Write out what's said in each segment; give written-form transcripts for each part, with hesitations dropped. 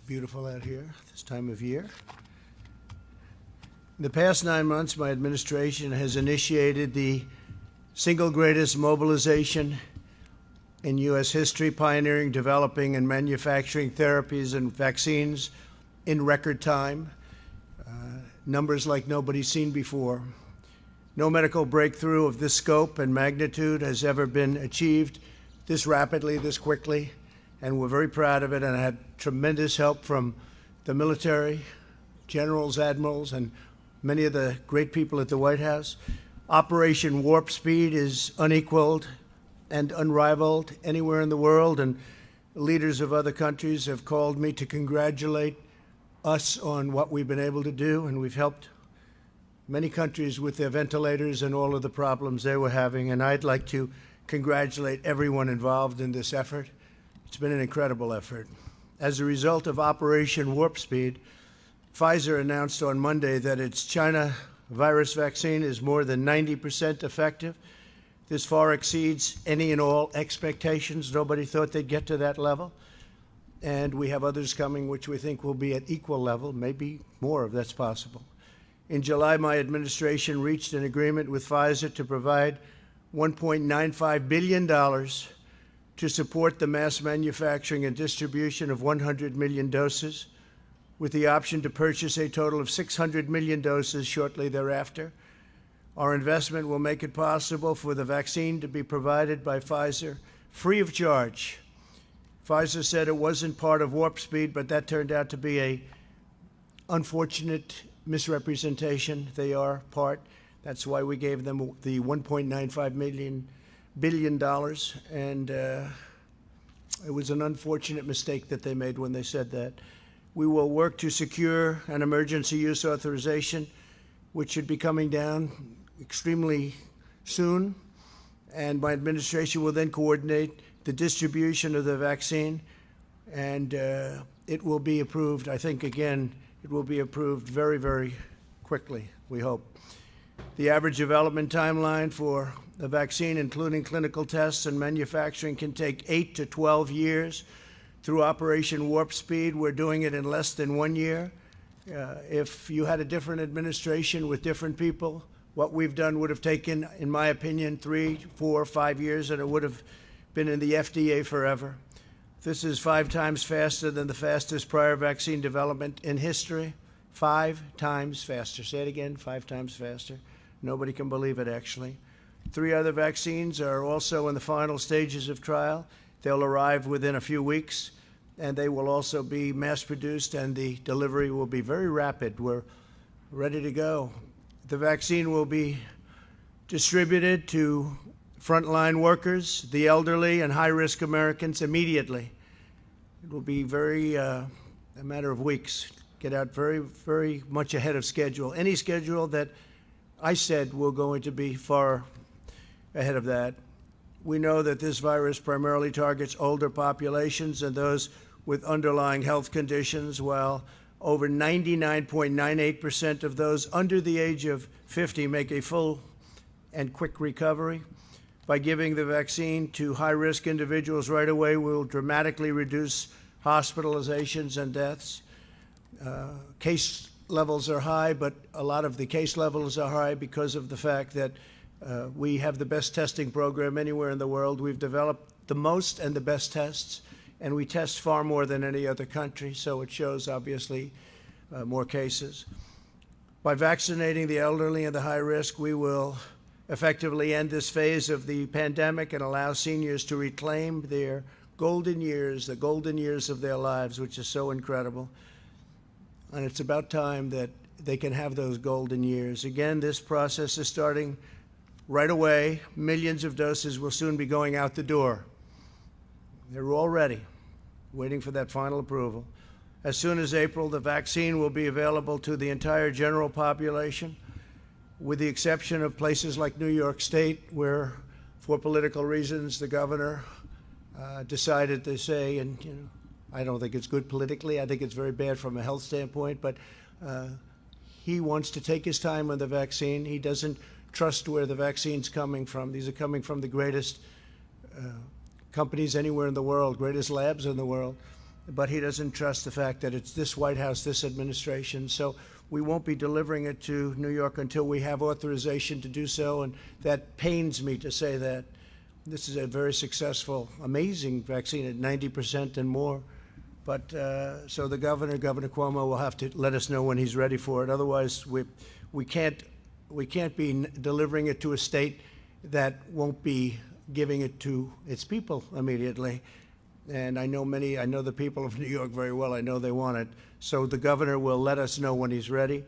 beautiful out here this time of year. In the past 9 months, my administration has initiated the single greatest mobilization in U.S. history, pioneering, developing, and manufacturing therapies and vaccines in record time, numbers like nobody's seen before. No medical breakthrough of this scope and magnitude has ever been achieved this rapidly, this quickly, and we're very proud of it, and I had tremendous help from the military, generals, admirals, and many of the great people at the White House. Operation Warp Speed is unequaled and unrivaled anywhere in the world, and leaders of other countries have called me to congratulate us on what we've been able to do, and we've helped many countries with their ventilators and all of the problems they were having, and I'd like to congratulate everyone involved in this effort. It's been an incredible effort. As a result of Operation Warp Speed, Pfizer announced on Monday that its China virus vaccine is more than 90% effective. This far exceeds any and all expectations. Nobody thought they'd get to that level. And we have others coming which we think will be at equal level, maybe more if that's possible. In July, my administration reached an agreement with Pfizer to provide $1.95 billion to support the mass manufacturing and distribution of 100 million doses, with the option to purchase a total of 600 million doses shortly thereafter. Our investment will make it possible for the vaccine to be provided by Pfizer free of charge. Pfizer said it wasn't part of Warp Speed, but that turned out to be an unfortunate misrepresentation. They are part. That's why we gave them the $1.95 billion, and it was an unfortunate mistake that they made when they said that. We will work to secure an emergency use authorization, which should be coming down extremely soon, and my administration will then coordinate the distribution of the vaccine, and it will be approved. I think, again, it will be approved very, very quickly, we hope. The average development timeline for the vaccine, including clinical tests and manufacturing, can take 8 to 12 years. Through Operation Warp Speed, we're doing it in less than 1 year. If you had a different administration with different people, what we've done would have taken, in my opinion, 3, 4, 5 years, and it would have been in the FDA forever. This is 5 times faster than the fastest prior vaccine development in history. 5 times faster. Say it again, 5 times faster. Nobody can believe it, actually. 3 other vaccines are also in the final stages of trial. They'll arrive within a few weeks, and they will also be mass-produced, and the delivery will be very rapid. We're ready to go. The vaccine will be distributed to frontline workers, the elderly, and high-risk Americans immediately. It will be a matter of weeks. Get out very, very much ahead of schedule. Any schedule that I said we're going to be far ahead of that. We know that this virus primarily targets older populations and those with underlying health conditions, while over 99.98% of those under the age of 50 make a full and quick recovery. By giving the vaccine to high-risk individuals right away, we'll dramatically reduce hospitalizations and deaths. Case levels are high, but a lot of the case levels are high because of the fact that we have the best testing program anywhere in the world. We've developed the most and the best tests, and we test far more than any other country, so it shows, obviously, more cases. By vaccinating the elderly and the high risk, we will effectively end this phase of the pandemic and allow seniors to reclaim their golden years, the golden years of their lives, which is so incredible. And it's about time that they can have those golden years. Again, this process is starting right away. Millions of doses will soon be going out the door. They're all ready, waiting for that final approval. As soon as April, the vaccine will be available to the entire general population, with the exception of places like New York State, where, for political reasons, the governor decided to say, and I don't think it's good politically, I think it's very bad from a health standpoint, but he wants to take his time on the vaccine. He doesn't trust where the vaccine's coming from. These are coming from the greatest companies anywhere in the world, greatest labs in the world. but he doesn't trust the fact that it's this White House, this administration. So we won't be delivering it to New York until we have authorization to do so, and that pains me to say that. This is a very successful, amazing vaccine at 90% and more. But so the Governor Cuomo, will have to let us know when he's ready for it. Otherwise, we can't be delivering it to a state that won't be giving it to its people immediately. And I know the people of New York very well. I know they want it. So the governor will let us know when he's ready.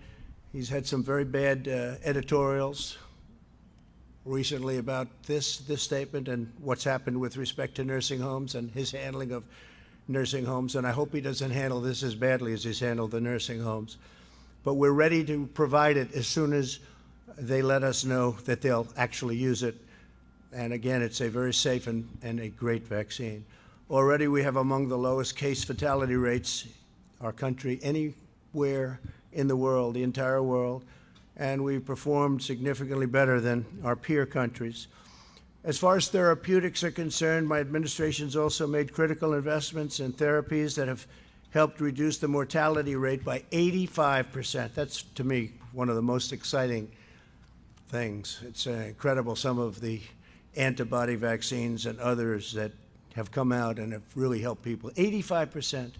He's had some very bad editorials recently about this statement and what's happened with respect to nursing homes and his handling of nursing homes. And I hope he doesn't handle this as badly as he's handled the nursing homes. But we're ready to provide it as soon as they let us know that they'll actually use it. And again, it's a very safe and a great vaccine. Already we have among the lowest case fatality rates, our country, anywhere in the world, the entire world, and we've performed significantly better than our peer countries. As far as therapeutics are concerned, my administration's also made critical investments in therapies that have helped reduce the mortality rate by 85%. That's, to me, one of the most exciting things. It's incredible, some of the antibody vaccines and others that have come out and have really helped people. 85%.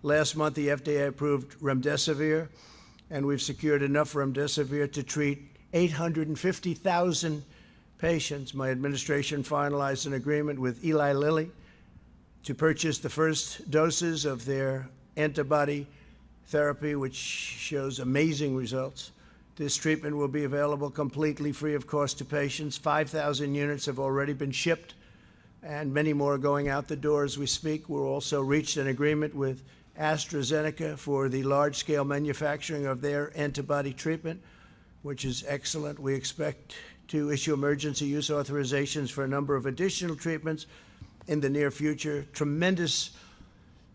Last month, the FDA approved remdesivir, and we've secured enough remdesivir to treat 850,000 patients. My administration finalized an agreement with Eli Lilly to purchase the first doses of their antibody therapy, which shows amazing results. This treatment will be available completely free of cost to patients. 5,000 units have already been shipped, and many more are going out the door as we speak. We've also reached an agreement with AstraZeneca for the large-scale manufacturing of their antibody treatment, which is excellent. We expect to issue emergency use authorizations for a number of additional treatments in the near future. Tremendous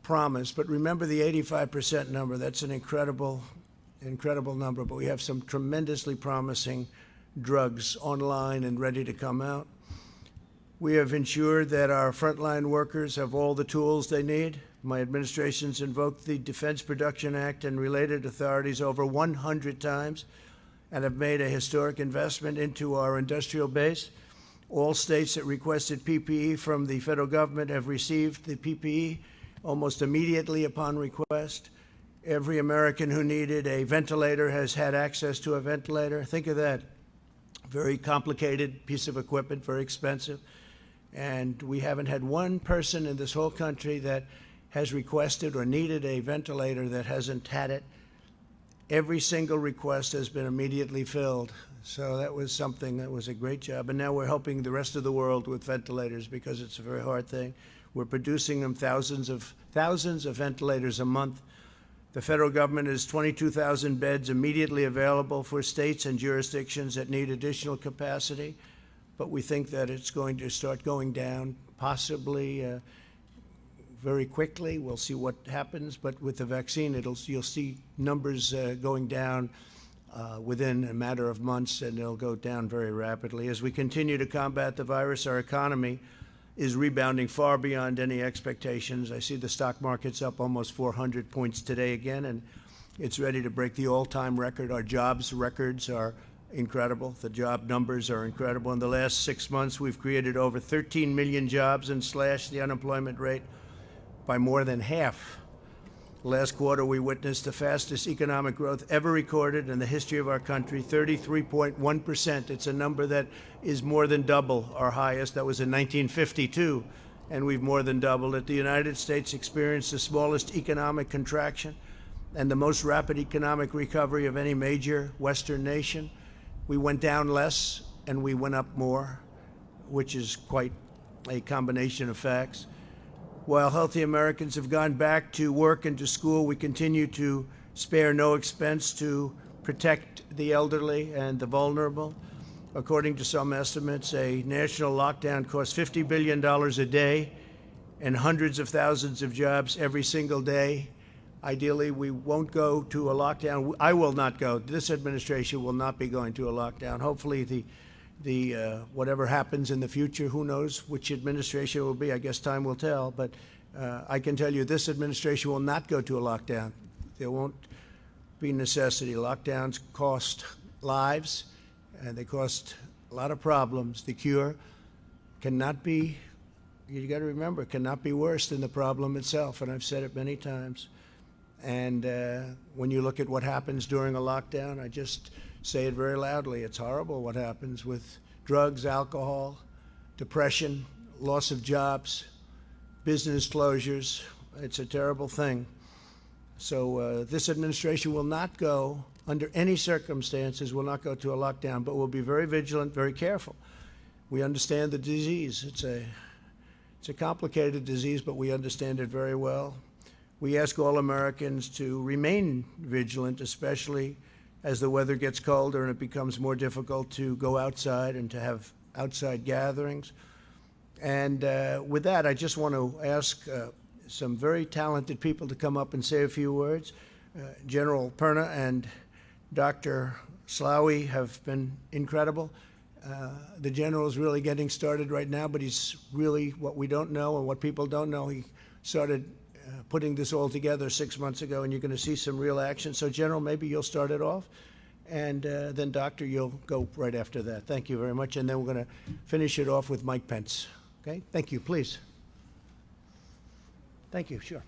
promise, but remember the 85% number. That's an incredible number, but we have some tremendously promising drugs online and ready to come out. We have ensured that our frontline workers have all the tools they need. My administration's invoked the Defense Production Act and related authorities over 100 times and have made a historic investment into our industrial base. All states that requested PPE from the federal government have received the PPE almost immediately upon request. Every American who needed a ventilator has had access to a ventilator. Think of that. Very complicated piece of equipment, very expensive. And we haven't had one person in this whole country that has requested or needed a ventilator that hasn't had it. Every single request has been immediately filled. So that was something that was a great job. And now we're helping the rest of the world with ventilators because it's a very hard thing. We're producing them thousands of ventilators a month. The federal government has 22,000 beds immediately available for states and jurisdictions that need additional capacity. But we think that it's going to start going down, possibly very quickly. We'll see what happens. But with the vaccine, you'll see numbers going down within a matter of months, and they'll go down very rapidly. As we continue to combat the virus, our economy is rebounding far beyond any expectations. I see the stock market's up almost 400 points today again, and it's ready to break the all-time record. Our jobs records are incredible. The job numbers are incredible. In the last 6 months, we've created over 13 million jobs and slashed the unemployment rate by more than half. Last quarter, we witnessed the fastest economic growth ever recorded in the history of our country, 33.1%. It's a number that is more than double our highest. That was in 1952, and we've more than doubled it. The United States experienced the smallest economic contraction and the most rapid economic recovery of any major Western nation. We went down less and we went up more, which is quite a combination of facts. While healthy Americans have gone back to work and to school, we continue to spare no expense to protect the elderly and the vulnerable. According to some estimates, a national lockdown costs $50 billion a day and hundreds of thousands of jobs every single day. Ideally, we won't go to a lockdown. I will not go. This administration will not be going to a lockdown. Hopefully, whatever happens in the future, who knows which administration it will be. I guess time will tell. But I can tell you this administration will not go to a lockdown. There won't be necessity. Lockdowns cost lives, and they cost a lot of problems. The cure cannot be, you got to remember, cannot be worse than the problem itself, and I've said it many times. And when you look at what happens during a lockdown, I just say it very loudly. It's horrible what happens with drugs, alcohol, depression, loss of jobs, business closures. It's a terrible thing. So this administration will not go, under any circumstances, will not go to a lockdown, but will be very vigilant, very careful. We understand the disease. It's a complicated disease, but we understand it very well. We ask all Americans to remain vigilant, especially as the weather gets colder and it becomes more difficult to go outside and to have outside gatherings. And with that, I just want to ask some very talented people to come up and say a few words. General Perna and Dr. Slaoui have been incredible. The general is really getting started right now, but he's really, what we don't know and what people don't know, he started putting this all together 6 months ago, and you're going to see some real action. So, General, maybe you'll start it off, and then, Doctor, you'll go right after that. Thank you very much, and then we're going to finish it off with Mike Pence. Okay? Thank you, please. Thank you, sure.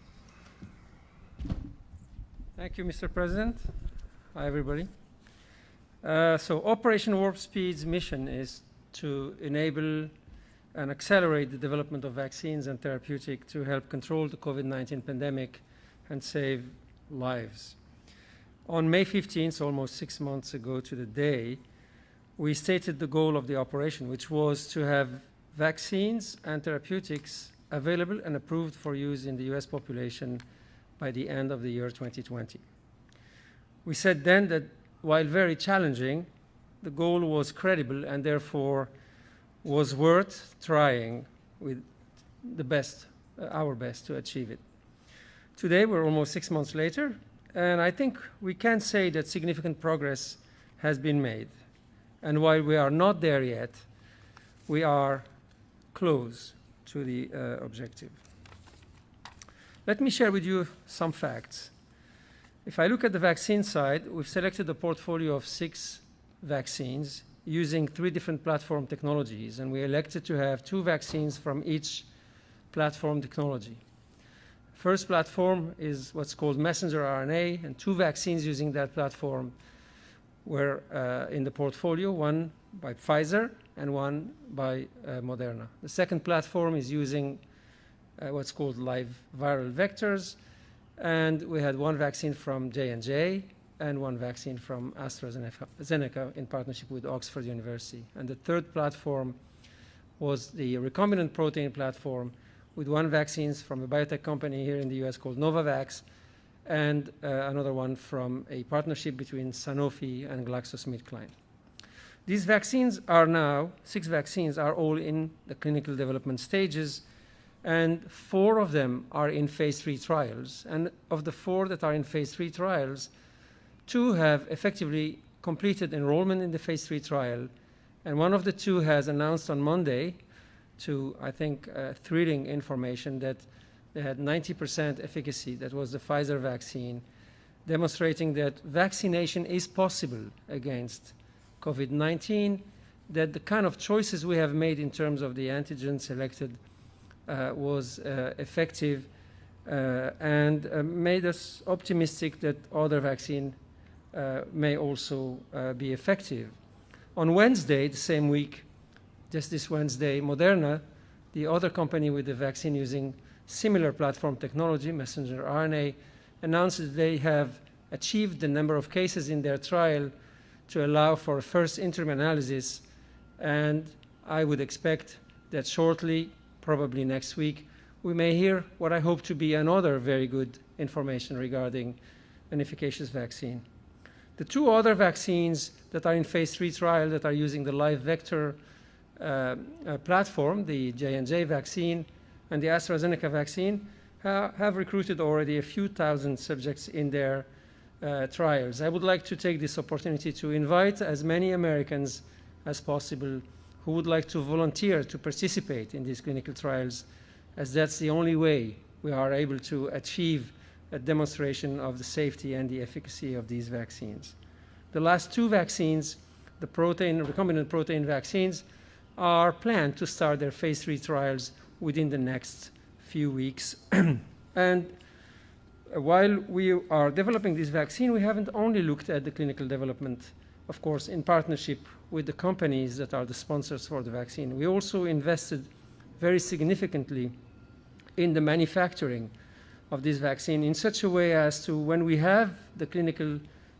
Thank you, Mr. President. Hi, everybody. So Operation Warp Speed's mission is to enable and accelerate the development of vaccines and therapeutics to help control the COVID-19 pandemic and save lives. On May 15th, almost 6 months ago to the day, we stated the goal of the operation, which was to have vaccines and therapeutics available and approved for use in the US population by the end of the year 2020. We said then that while very challenging, the goal was credible and therefore was worth trying with the best, our best to achieve it. Today, we're almost 6 months later, and I think we can say that significant progress has been made. And while we are not there yet, we are close to the objective. Let me share with you some facts. If I look at the vaccine side, we've selected a portfolio of 6 vaccines using 3 different platform technologies, and we elected to have 2 vaccines from each platform technology. First platform is what's called messenger RNA, and 2 vaccines using that platform were in the portfolio, one by Pfizer and one by Moderna. The second platform is using what's called live viral vectors, and we had 1 vaccine from J&J and 1 vaccine from AstraZeneca in partnership with Oxford University. And the third platform was the recombinant protein platform with 1 vaccine from a biotech company here in the US called Novavax, and another one from a partnership between Sanofi and GlaxoSmithKline. These vaccines are now, 6 vaccines are all in the clinical development stages, and 4 of them are in phase 3 trials. And of the 4 that are in phase 3 trials, 2 have effectively completed enrollment in the phase 3 trial, and one of the 2 has announced on Monday, to, I think, thrilling information, that they had 90% efficacy. That was the Pfizer vaccine, demonstrating that vaccination is possible against COVID-19, that the kind of choices we have made in terms of the antigen selected was effective and made us optimistic that other vaccine may also be effective. On Wednesday, the same week, just this Wednesday, Moderna, the other company with the vaccine using similar platform technology, messenger RNA, announced that they have achieved the number of cases in their trial to allow for a first interim analysis, and I would expect that shortly, probably next week, we may hear what I hope to be another very good information regarding an efficacious vaccine. The 2 other vaccines that are in phase 3 trial that are using the live vector platform, the J&J vaccine and the AstraZeneca vaccine, have recruited already a few thousand subjects in their trials. I would like to take this opportunity to invite as many Americans as possible who would like to volunteer to participate in these clinical trials, as that's the only way we are able to achieve a demonstration of the safety and the efficacy of these vaccines. The last two vaccines, the recombinant protein vaccines, are planned to start their phase 3 trials within the next few weeks. And while we are developing this vaccine, we haven't only looked at the clinical development, of course, in partnership with the companies that are the sponsors for the vaccine. We also invested very significantly in the manufacturing of this vaccine in such a way as to, when we have the clinical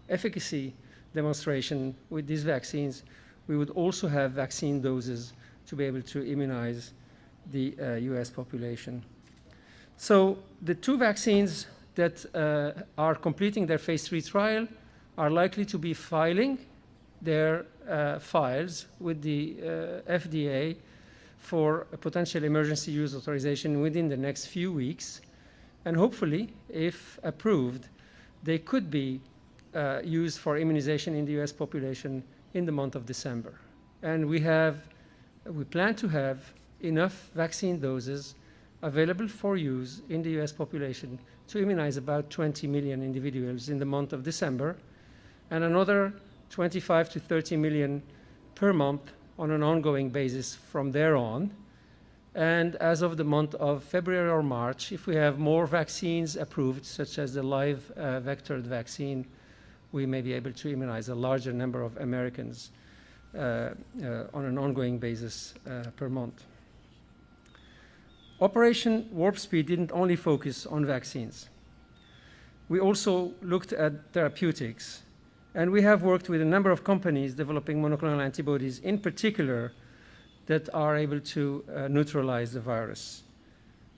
efficacy demonstration with these vaccines, we would also have vaccine doses to be able to immunize the US population. So the two vaccines that are completing their phase 3 trial are likely to be filing their files with the FDA for a potential emergency use authorization within the next few weeks. And hopefully, if approved, they could be used for immunization in the US population in the month of December. And we plan to have enough vaccine doses available for use in the US population to immunize about 20 million individuals in the month of December, and another 25 to 30 million per month on an ongoing basis from there on. And as of the month of February or March, if we have more vaccines approved, such as the live vectored vaccine, we may be able to immunize a larger number of Americans on an ongoing basis per month. Operation Warp Speed didn't only focus on vaccines. We also looked at therapeutics, and we have worked with a number of companies developing monoclonal antibodies, in particular, that are able to neutralize the virus.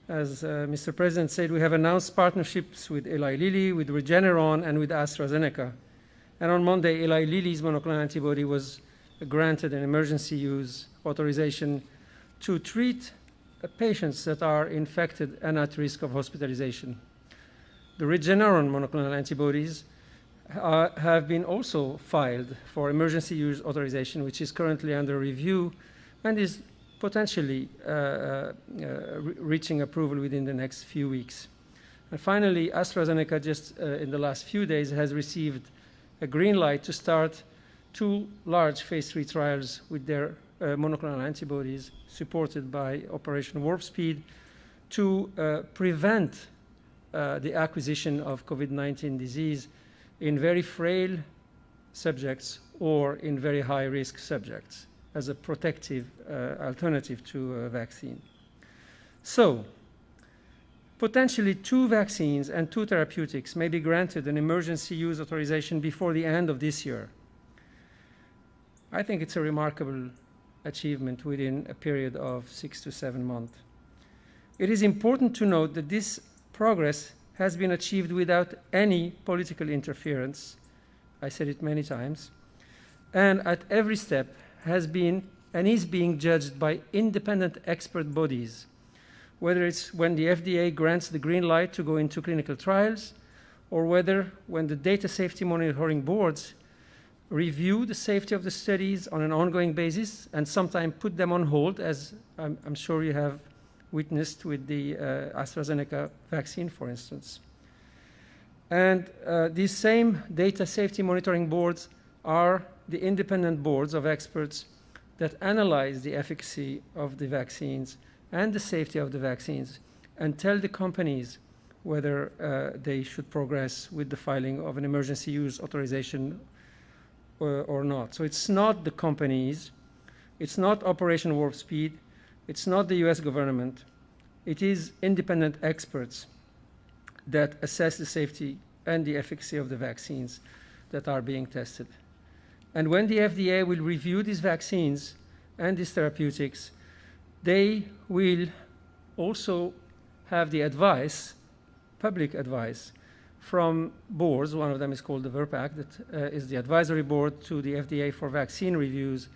As Mr. President said, we have announced partnerships with Eli Lilly, with Regeneron, and with AstraZeneca. And on Monday, Eli Lilly's monoclonal antibody was granted an emergency use authorization to treat patients that are infected and at risk of hospitalization. The Regeneron monoclonal antibodies have been also filed for emergency use authorization, which is currently under review and is potentially reaching approval within the next few weeks. And finally, AstraZeneca just in the last few days has received a green light to start 2 large phase 3 trials with their monoclonal antibodies supported by Operation Warp Speed to prevent the acquisition of COVID-19 disease in very frail subjects or in very high-risk subjects as a protective alternative to a vaccine. So, potentially 2 vaccines and 2 therapeutics may be granted an emergency use authorization before the end of this year. I think it's a remarkable achievement within a period of 6 to 7 months. It is important to note that this progress has been achieved without any political interference. I said it many times. And at every step has been and is being judged by independent expert bodies, whether it's when the FDA grants the green light to go into clinical trials, or whether when the data safety monitoring boards review the safety of the studies on an ongoing basis and sometimes put them on hold, as I'm sure you have witnessed with the AstraZeneca vaccine, for instance. And these same data safety monitoring boards are the independent boards of experts that analyze the efficacy of the vaccines and the safety of the vaccines and tell the companies whether they should progress with the filing of an emergency use authorization or not. So it's not the companies, it's not Operation Warp Speed, it's not the US government, it is independent experts that assess the safety and the efficacy of the vaccines that are being tested. And when the FDA will review these vaccines and these therapeutics, they will also have the advice, public advice, from boards. One of them is called the VRPAC, that is the advisory board to the FDA for vaccine reviews.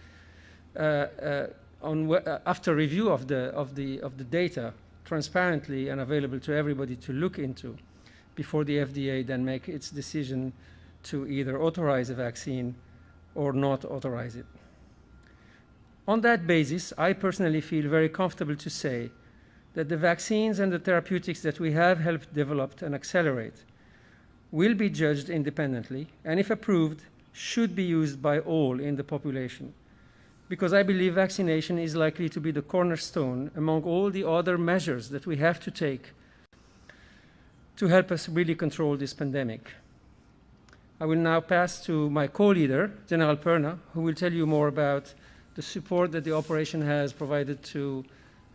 After review of the data transparently and available to everybody to look into, before the FDA then make its decision to either authorize a vaccine or not authorize it. On that basis, I personally feel very comfortable to say that the vaccines and the therapeutics that we have helped develop and accelerate will be judged independently, and if approved, should be used by all in the population. Because I believe vaccination is likely to be the cornerstone among all the other measures that we have to take to help us really control this pandemic. I will now pass to my co-leader, General Perna, who will tell you more about the support that the operation has provided to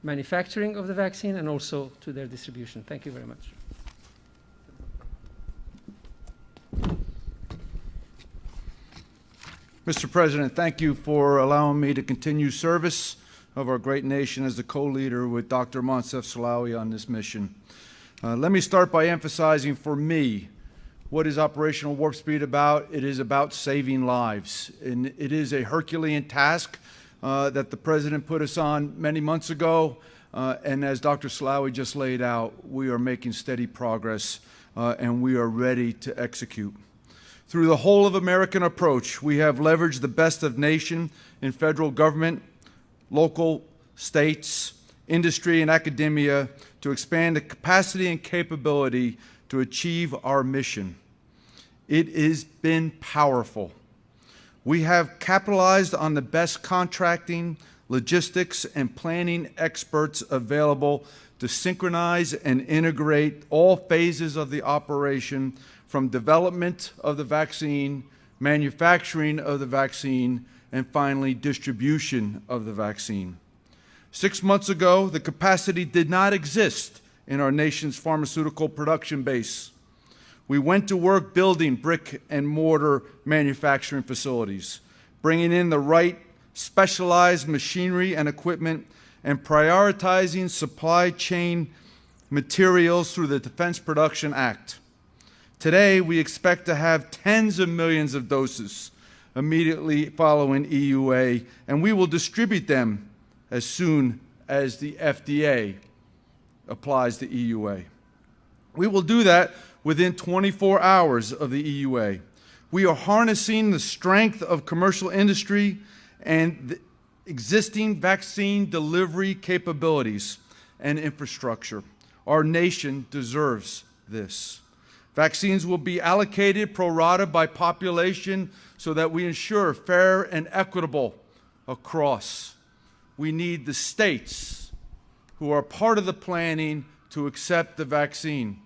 manufacturing of the vaccine and also to their distribution. Thank you very much. Mr. President, thank you for allowing me to continue service of our great nation as the co-leader with Dr. Moncef Slaoui on this mission. Let me start by emphasizing for me, what is Operational Warp Speed about? It is about saving lives. And it is a Herculean task that the President put us on many months ago. And as Dr. Slaoui just laid out, we are making steady progress and we are ready to execute. Through the whole of American approach, we have leveraged the best of nation in federal government, local, states, industry, and academia to expand the capacity and capability to achieve our mission. It has been powerful. We have capitalized on the best contracting, logistics, and planning experts available to synchronize and integrate all phases of the operation, from development of the vaccine, manufacturing of the vaccine, and finally distribution of the vaccine. 6 months ago, the capacity did not exist in our nation's pharmaceutical production base. We went to work building brick and mortar manufacturing facilities, bringing in the right specialized machinery and equipment, and prioritizing supply chain materials through the Defense Production Act. Today, we expect to have tens of millions of doses immediately following EUA, and we will distribute them as soon as the FDA applies the EUA. We will do that within 24 hours of the EUA. We are harnessing the strength of commercial industry and the existing vaccine delivery capabilities and infrastructure. Our nation deserves this. Vaccines will be allocated pro rata by population so that we ensure fair and equitable across. We need the states who are part of the planning to accept the vaccine.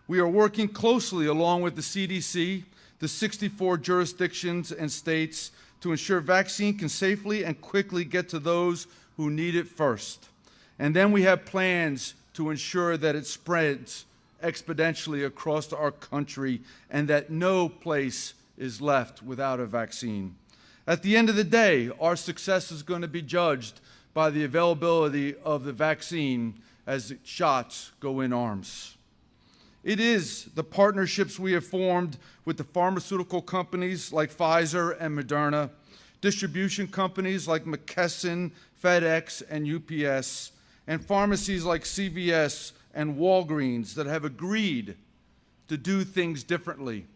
We are working closely along with the CDC, the 64 jurisdictions and states to ensure vaccine can safely and quickly get to those who need it first. And then we have plans to ensure that it spreads exponentially across our country and that no place is left without a vaccine. At the end of the day, our success is going to be judged by the availability of the vaccine as shots go in arms. It is the partnerships we have formed with the pharmaceutical companies like Pfizer and Moderna, distribution companies like McKesson, FedEx, and UPS, and pharmacies like CVS and Walgreens that have agreed to do things differently,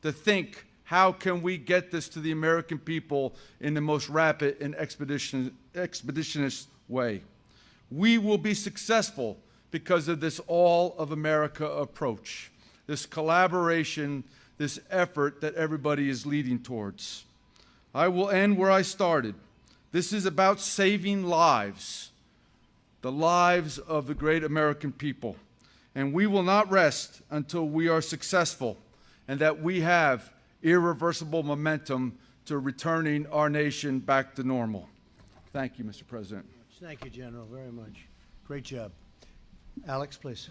to think, how can we get this to the American people in the most rapid and expeditious way? We will be successful because of this all of America approach, this collaboration, this effort that everybody is leading towards. I will end where I started. This is about saving lives, the lives of the great American people. And we will not rest until we are successful and that we have irreversible momentum to returning our nation back to normal. Thank you, Mr. President. Thank you, General, very much. Great job. Alex, please.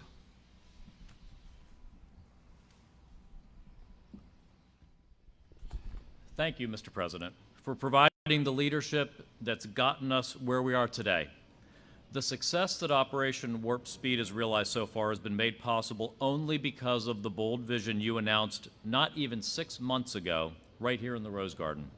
Thank you, Mr. President, for providing the leadership that's gotten us where we are today. The success that Operation Warp Speed has realized so far has been made possible only because of the bold vision you announced not even 6 months ago, right here in the Rose Garden.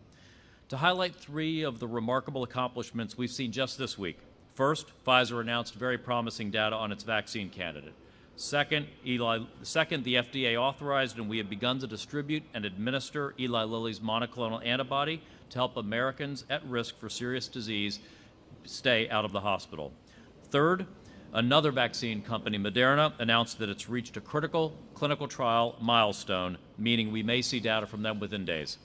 To highlight 3 of the remarkable accomplishments we've seen just this week. First, Pfizer announced very promising data on its vaccine candidate. Second, the FDA authorized and we have begun to distribute and administer Eli Lilly's monoclonal antibody to help Americans at risk for serious disease stay out of the hospital. Third, another vaccine company, Moderna, announced that it's reached a critical clinical trial milestone, meaning we may see data from them within days.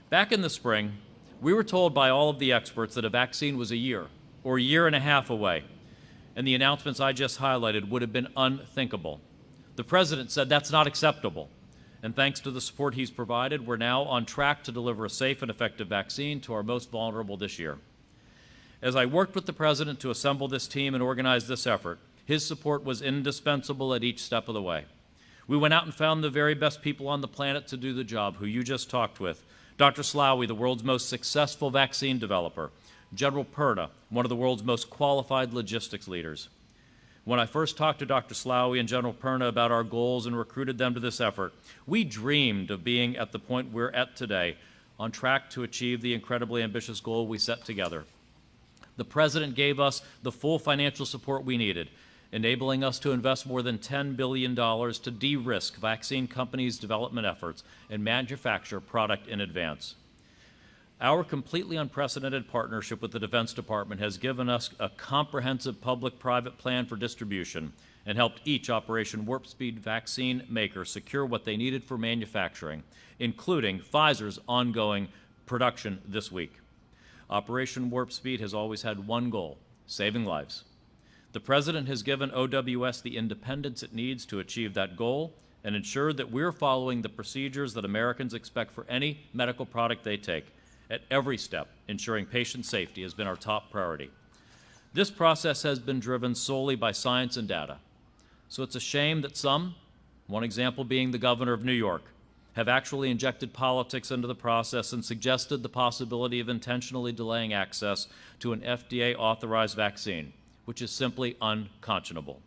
Back in the spring, we were told by all of the experts that a vaccine was a year or a year and a half away, and the announcements I just highlighted would have been unthinkable. The President said that's not acceptable, and thanks to the support he's provided, we're now on track to deliver a safe and effective vaccine to our most vulnerable this year. As I worked with the President to assemble this team and organize this effort, his support was indispensable at each step of the way. We went out and found the very best people on the planet to do the job, who you just talked with. Dr. Slaoui, the world's most successful vaccine developer. General Perna, one of the world's most qualified logistics leaders. When I first talked to Dr. Slaoui and General Perna about our goals and recruited them to this effort, we dreamed of being at the point we're at today, on track to achieve the incredibly ambitious goal we set together. The President gave us the full financial support we needed, enabling us to invest more than $10 billion to de-risk vaccine companies' development efforts and manufacture product in advance. Our completely unprecedented partnership with the Defense Department has given us a comprehensive public-private plan for distribution and helped each Operation Warp Speed vaccine maker secure what they needed for manufacturing, including Pfizer's ongoing production this week. Operation Warp Speed has always had one goal: saving lives. The President has given OWS the independence it needs to achieve that goal and ensured that we're following the procedures that Americans expect for any medical product they take. At every step, ensuring patient safety has been our top priority. This process has been driven solely by science and data. So it's a shame that some, one example being the governor of New York, have actually injected politics into the process and suggested the possibility of intentionally delaying access to an FDA-authorized vaccine, which is simply unconscionable.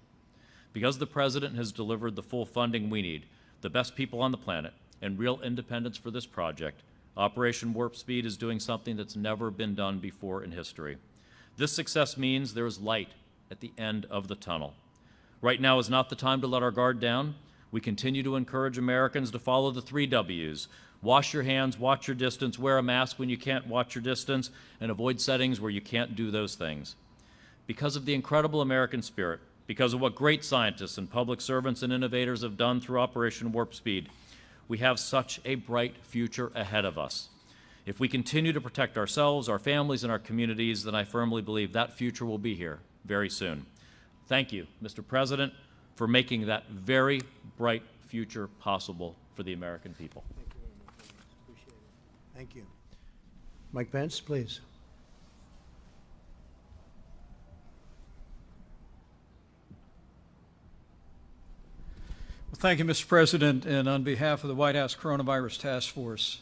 Because the President has delivered the full funding we need, the best people on the planet, and real independence for this project, Operation Warp Speed is doing something that's never been done before in history. This success means there is light at the end of the tunnel. Right now is not the time to let our guard down. We continue to encourage Americans to follow the 3 W's. Wash your hands, watch your distance, wear a mask when you can't watch your distance, and avoid settings where you can't do those things. Because of the incredible American spirit, because of what great scientists and public servants and innovators have done through Operation Warp Speed, we have such a bright future ahead of us. If we continue to protect ourselves, our families, and our communities, then I firmly believe that future will be here very soon. Thank you, Mr. President, for making that very bright future possible for the American people. Thank you very much. Appreciate it. Thank you. Mike Pence, please. Well, thank you, Mr. President, and on behalf of the White House Coronavirus Task Force,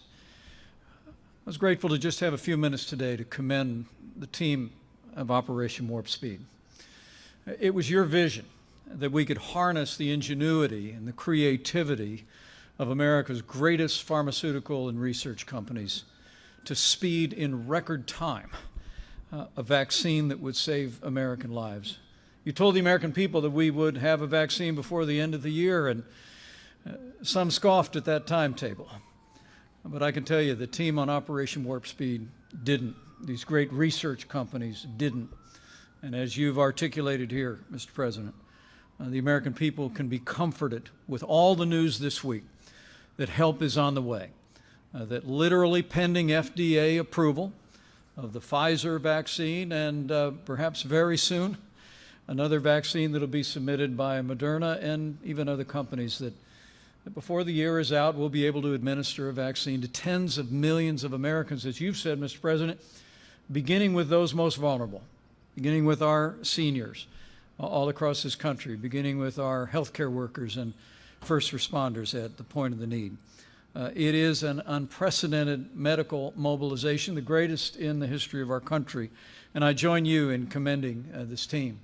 I was grateful to just have a few minutes today to commend the team of Operation Warp Speed. It was your vision that we could harness the ingenuity and the creativity of America's greatest pharmaceutical and research companies to speed in record time a vaccine that would save American lives. You told the American people that we would have a vaccine before the end of the year, and some scoffed at that timetable. But I can tell you the team on Operation Warp Speed didn't. These great research companies didn't. And as you've articulated here, Mr. President, the American people can be comforted with all the news this week that help is on the way, that literally pending FDA approval of the Pfizer vaccine and perhaps very soon another vaccine that will be submitted by Moderna and even other companies that before the year is out, we'll be able to administer a vaccine to tens of millions of Americans, as you've said, Mr. President, beginning with those most vulnerable, beginning with our seniors all across this country, beginning with our healthcare workers and first responders at the point of the need. It is an unprecedented medical mobilization, the greatest in the history of our country, and I join you in commending this team.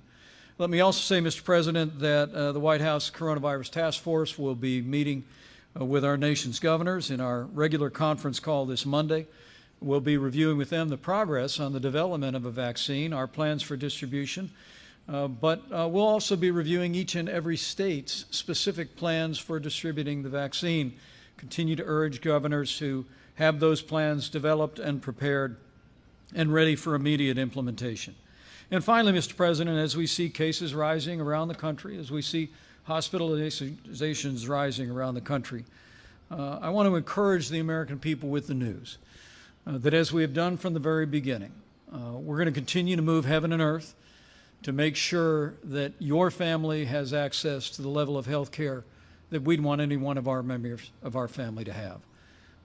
Let me also say, Mr. President, that the White House Coronavirus Task Force will be meeting with our nation's governors in our regular conference call this Monday. We'll be reviewing with them the progress on the development of a vaccine, our plans for distribution, but we'll also be reviewing each and every state's specific plans for distributing the vaccine. Continue to urge governors to have those plans developed and prepared and ready for immediate implementation. And finally, Mr. President, as we see cases rising around the country, as we see hospitalizations rising around the country, I want to encourage the American people with the news that as we have done from the very beginning, we're going to continue to move heaven and earth to make sure that your family has access to the level of health care that we'd want any one of our members of our family to have.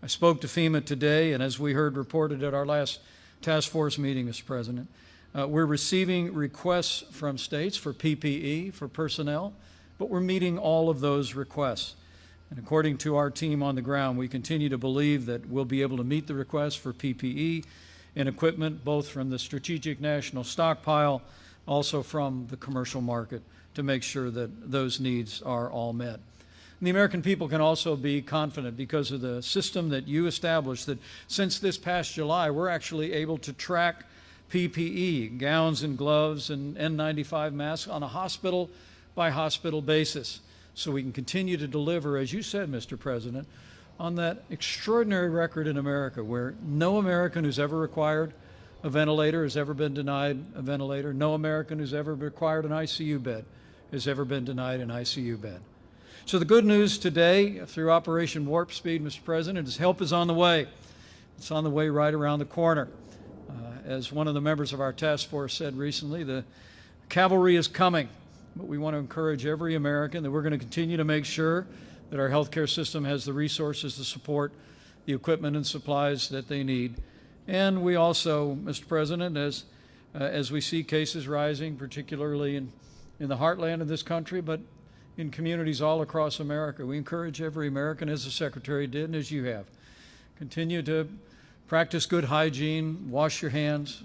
I spoke to FEMA today, and as we heard reported at our last task force meeting, Mr. President, we're receiving requests from states for PPE, for personnel, but we're meeting all of those requests. And according to our team on the ground, we continue to believe that we'll be able to meet the requests for PPE and equipment, both from the Strategic National Stockpile, also from the commercial market, to make sure that those needs are all met. And the American people can also be confident because of the system that you established, that since this past July, we're actually able to track PPE, gowns and gloves and N95 masks on a hospital-by-hospital basis. So we can continue to deliver, as you said, Mr. President, on that extraordinary record in America where no American who's ever required a ventilator has ever been denied a ventilator. No American who's ever required an ICU bed has ever been denied an ICU bed. So the good news today through Operation Warp Speed, Mr. President, is help is on the way. It's on the way right around the corner. As one of the members of our task force said recently, the cavalry is coming. But we want to encourage every American that we're going to continue to make sure that our healthcare system has the resources to support the equipment and supplies that they need. And we also, Mr. President, as we see cases rising, particularly in the heartland of this country, but in communities all across America, we encourage every American, as the Secretary did and as you have, continue to practice good hygiene, wash your hands,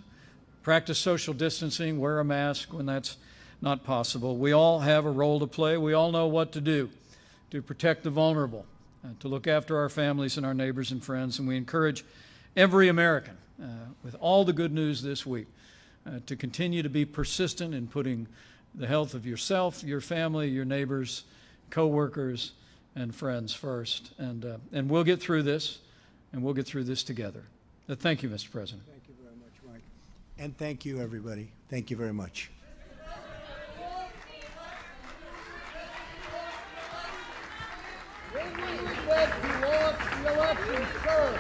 practice social distancing, wear a mask when that's not possible. We all have a role to play. We all know what to do to protect the vulnerable, to look after our families and our neighbors and friends. And we encourage every American, with all the good news this week, to continue to be persistent in putting the health of yourself, your family, your neighbors, co-workers, and friends first. And we'll get through this, and we'll get through this together. Thank you, Mr. President. Thank you very much, Mike. And thank you, everybody. Thank you very much. When you said you lost the election, sir,